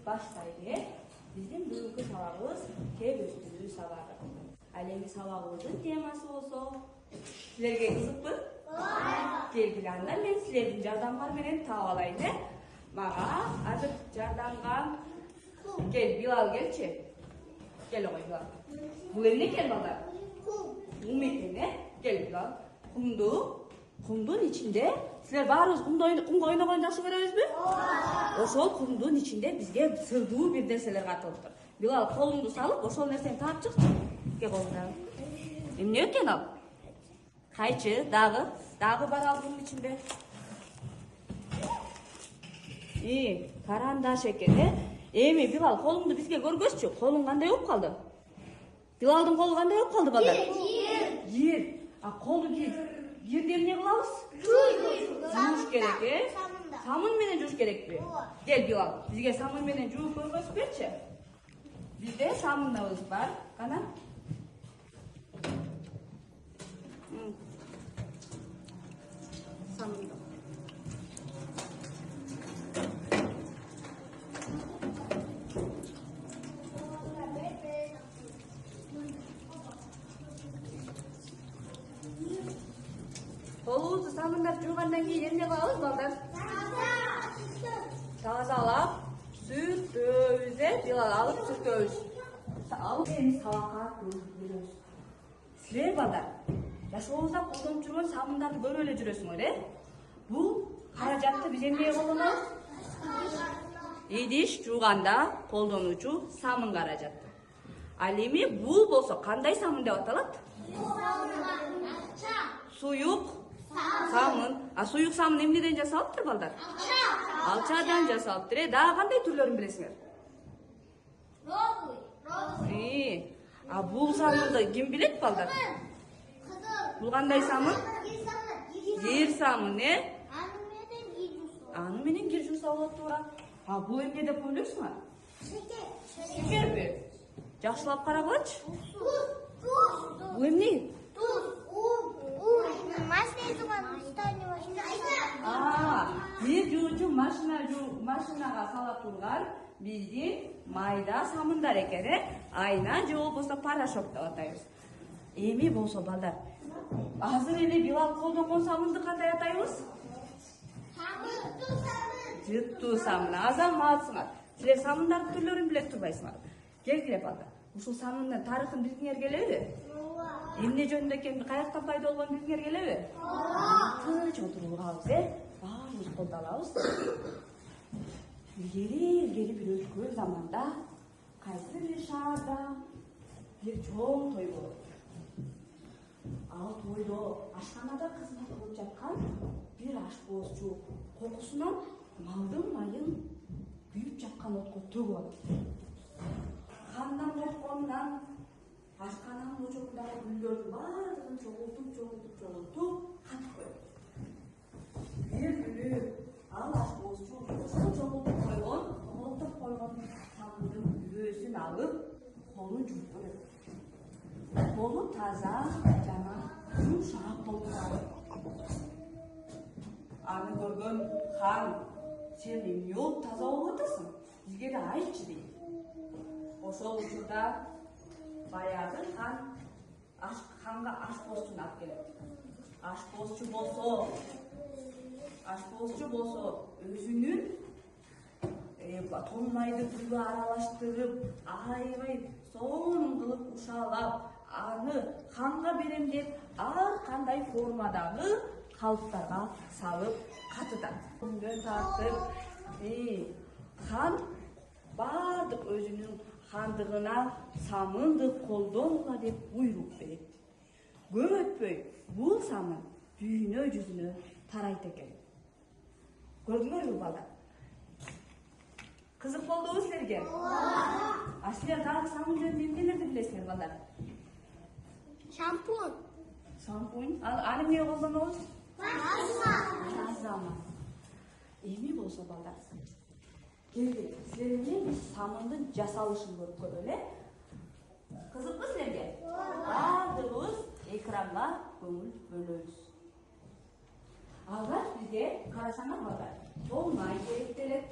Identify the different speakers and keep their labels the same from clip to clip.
Speaker 1: баштайлы. Биздин бүгүнкү сабагыбыз кеп өстүрүү сабагы. Ал эми сабагыбыздын темасы болсо, силерге кызыкпы? Келгиле, анда мен силердин жардамыңар менен таап алайын, э? Мага азыр жардамга кел, Билал келчи. Кел ой Билал. Бул эмне экен балдар? Кум экен, э? Кел Билал. Кумдун ичинде силер баарыбыз кумга ойногонду жакшы көрөбүзбү? Ошол кумдун ичинде бизге сырдуу бир нерселер катылыптыр. Билал, колуңду салып, ошол нерсени таап чыкчы. Ке колуңду. Эмне экен ал? Кайчы, дагы бар ал кумдун ичинде. Карандаш экен, э? Эми Билал, колуңду бизге көргөзчү. Колуң кандай болуп калды? Билалдын колу кандай болуп калды балдар? Жер. А колду жерде эмне кылабыз? Жууш керек, э? Самын менен жууш керекпи? Кел Билал, бизге самын менен жууп көргөзүп берчи. Бизде самыныбыз бар. Кана? Самын. Колубузду самындап жуугандан кийин эмне кылабыз балдар? Тазалап, сүртөбүз, э? Билал алып сүртөбүз. Алып эми сабакка көрөбүз. Силер балдар, жашообузда колдонуп жүргөн самындарды көрүп эле жүрөсүңөр, э? Бул каражатты биз эмнеге колдонобуз? Идиш жууганда колдонуучу самын каражаты. Ал эми бул болсо кандай самын деп аталат? Суюк самын. А суюк самын эмнеден жасалыптыр балдар? Алчадан жасалыптыр, э? Дагы кандай түрлөрүн билесиңер? А бул самынды ким билет балдар? Бул кандай самын? Жер самын, э? Аны менен кир жууса болот туура. А бул эмне деп ойлойсуңар? Шекерби? Жакшылап карагылачы. Бул эмне? Бир жуучу машинага сала турган биздин майда самындар экен, э? Айна же болбосо порошок деп атайбыз. Эми болсо балдар, азыр эле Билал колдонгон самынды кандай атайбыз? Жыттуу самын. Азаматсыңар. Силер самындардын түрлөрүн биле турбайсыңар. Келгиле балдар. Ушул самындын тарыхын билгиңер келеби? Эмне жөнүндө экени, каяктан пайда болгонун билгиңер келеби? Тыныч отуруп алабыз, э? Баарыбыз колдо алабыз. Илгери бир өткөн заманда кайсы бир шаарда бир чоң той болот. Ал тойдо ашканада кызмат кылып жаткан бир ашпозчу кокусунан малдын майын күйүп жаткан отко төгүп алат. Кандан коркконунан ашкананын очогундагы гүлдөрдүн баардыгын чогултуп катып койот. Бир күнү ал ашпозчу ошол чогултуп койгон самындын күбөсүн алып колун жууп көрөт. Колу таза жана жумшак болуп калат. Аны көргөн хан, сен эмне болуп таза болуп атасың? Бизге да айтчы дейт. Ошол учурда баягы ханга ашпозчуну алып келет. Ашпозчу болсо өзүнүн тон майды күбө аралаштырып, айбай сонун кылып ушалап, аны ханга берем деп ар кандай формадагы калыптарга салып катытат. Күндөн тартып хан бардык өзүнүн хандыгына самынды колдонгула деп буйрук берет. Көп өтпөй бул самын дүйнө жүзүнө тарайт экен. Көрдүңөрбү балдар? Кызык болдубу силерге? А силер дагы самын жөнүндө эмнелерди билесиңер балдар? Шампунь. Аны эмнеге колдонобуз? Тазалап. Эми болсо балдар, келди, силер менен биз самындын жасалышын көрүп көрөлү, э? Кызыкпы силерге? Баардыгыбыз экранга көңүл бөлөбүз. Алгач бизге карасаңар балдар, тон май керектелет.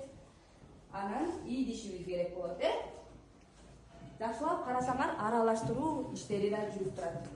Speaker 1: Анан ийдишибиз керек болот, Жакшылап карасаңар, аралаштыруу иштери да жүрүп турат.